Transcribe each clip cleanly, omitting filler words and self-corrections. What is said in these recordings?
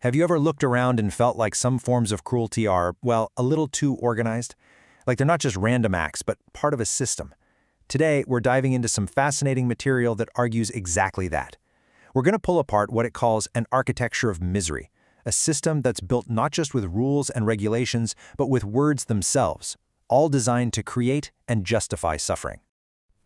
Have you ever looked around and felt like some forms of cruelty are, well, a little too organized? Like they're not just random acts, but part of a system. Today, we're diving into some fascinating material that argues exactly that. We're going to pull apart what it calls an architecture of misery, a system that's built not just with rules and regulations, but with words themselves, all designed to create and justify suffering.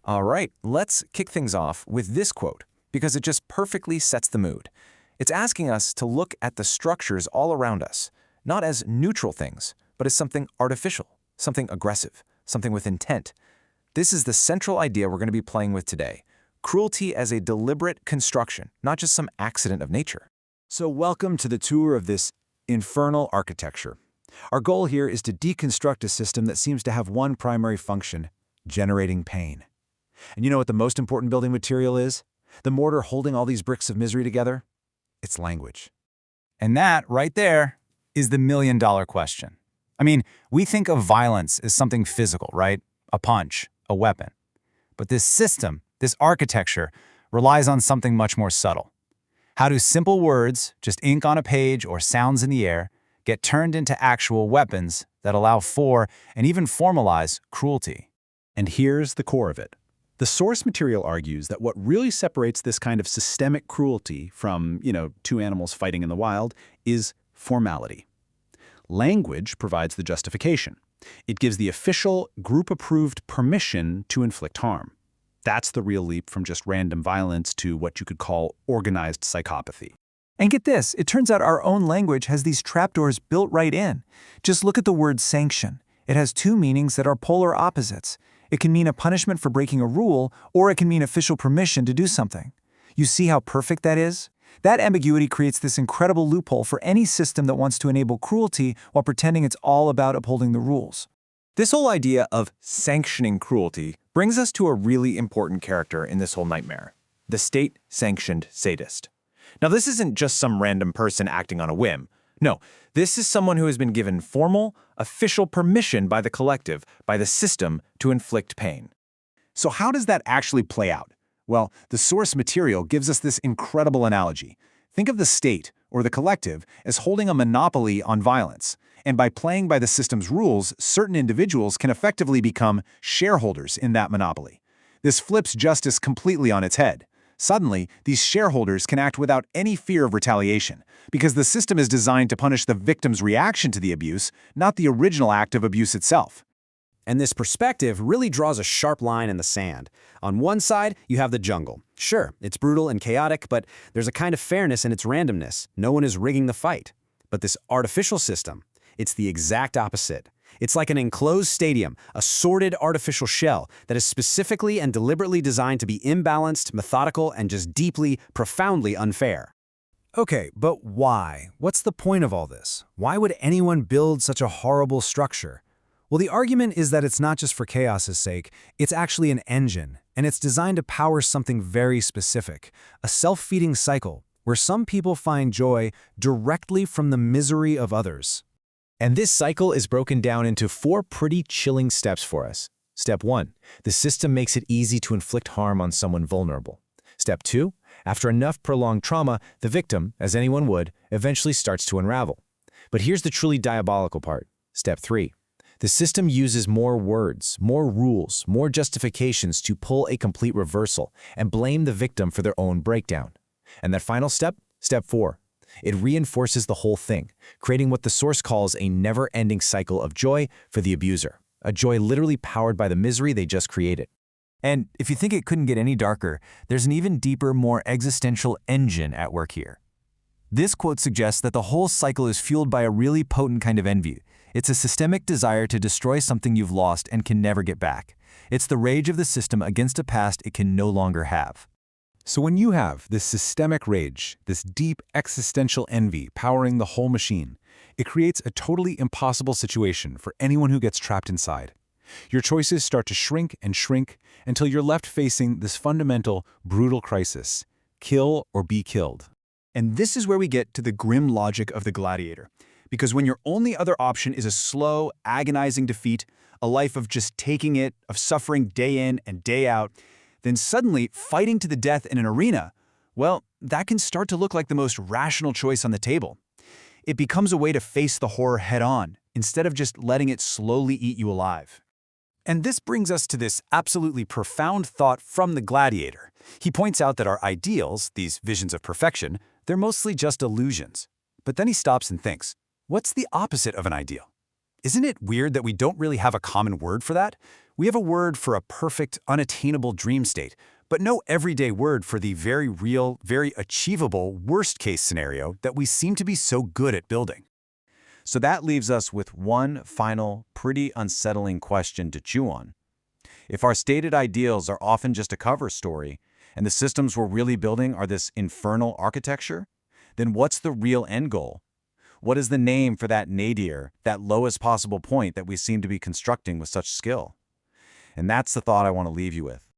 All right, let's kick things off with this quote, because it just perfectly sets the mood. It's asking us to look at the structures all around us, not as neutral things, but as something artificial, something aggressive, something with intent. This is the central idea we're going to be playing with today. Cruelty as a deliberate construction, not just some accident of nature. So welcome to the tour of this infernal architecture. Our goal here is to deconstruct a system that seems to have one primary function: generating pain. And you know what the most important building material is? The mortar holding all these bricks of misery together? It's language. And that, right there, is the million-dollar question. I mean, we think of violence as something physical, right? A punch, a weapon. But this system, this architecture, relies on something much more subtle. How do simple words, just ink on a page or sounds in the air, get turned into actual weapons that allow for and even formalize cruelty? And here's the core of it. The source material argues that what really separates this kind of systemic cruelty from, two animals fighting in the wild is formality. Language provides the justification. It gives the official, group-approved permission to inflict harm. That's the real leap from just random violence to what you could call organized psychopathy. And get this, it turns out our own language has these trapdoors built right in. Just look at the word sanction. It has two meanings that are polar opposites. It can mean a punishment for breaking a rule, or it can mean official permission to do something. You see how perfect that is? That ambiguity creates this incredible loophole for any system that wants to enable cruelty while pretending it's all about upholding the rules. This whole idea of sanctioning cruelty brings us to a really important character in this whole nightmare: the state-sanctioned sadist. Now, this isn't just some random person acting on a whim. No, this is someone who has been given formal, official permission by the collective, by the system, to inflict pain. So how does that actually play out? Well, the source material gives us this incredible analogy. Think of the state, or the collective, as holding a monopoly on violence. And by playing by the system's rules, certain individuals can effectively become shareholders in that monopoly. This flips justice completely on its head. Suddenly, these shareholders can act without any fear of retaliation, because the system is designed to punish the victim's reaction to the abuse, not the original act of abuse itself. And this perspective really draws a sharp line in the sand. On one side, you have the jungle. Sure, it's brutal and chaotic, but there's a kind of fairness in its randomness. No one is rigging the fight. But this artificial system, it's the exact opposite. It's like an enclosed stadium, a sorted artificial shell that is specifically and deliberately designed to be imbalanced, methodical, and just deeply, profoundly unfair. Okay, but why? What's the point of all this? Why would anyone build such a horrible structure? Well, the argument is that it's not just for chaos's sake, it's actually an engine, and it's designed to power something very specific, a self-feeding cycle where some people find joy directly from the misery of others. And this cycle is broken down into 4 pretty chilling steps for us. Step 1, the system makes it easy to inflict harm on someone vulnerable. Step 2, after enough prolonged trauma, the victim, as anyone would, eventually starts to unravel. But here's the truly diabolical part. Step 3, the system uses more words, more rules, more justifications to pull a complete reversal and blame the victim for their own breakdown. And that final step, step 4, it reinforces the whole thing, creating what the source calls a never-ending cycle of joy for the abuser, a joy literally powered by the misery they just created. And if you think it couldn't get any darker, there's an even deeper, more existential engine at work here. This quote suggests that the whole cycle is fueled by a really potent kind of envy. It's a systemic desire to destroy something you've lost and can never get back. It's the rage of the system against a past it can no longer have. So when you have this systemic rage, this deep existential envy powering the whole machine, it creates a totally impossible situation for anyone who gets trapped inside. Your choices start to shrink and shrink until you're left facing this fundamental, brutal crisis: kill or be killed. And this is where we get to the grim logic of the gladiator. Because when your only other option is a slow, agonizing defeat, a life of just taking it, of suffering day in and day out, then suddenly fighting to the death in an arena, well, that can start to look like the most rational choice on the table. it becomes a way to face the horror head-on, instead of just letting it slowly eat you alive. And this brings us to this absolutely profound thought from the gladiator. He points out that our ideals, these visions of perfection, they're mostly just illusions. But then he stops and thinks, what's the opposite of an ideal? Isn't it weird that we don't really have a common word for that? We have a word for a perfect, unattainable dream state, but no everyday word for the very real, very achievable worst-case scenario that we seem to be so good at building. So that leaves us with one final, pretty unsettling question to chew on. If our stated ideals are often just a cover story, and the systems we're really building are this infernal architecture, then what's the real end goal? What is the name for that nadir, that lowest possible point that we seem to be constructing with such skill? And that's the thought I want to leave you with.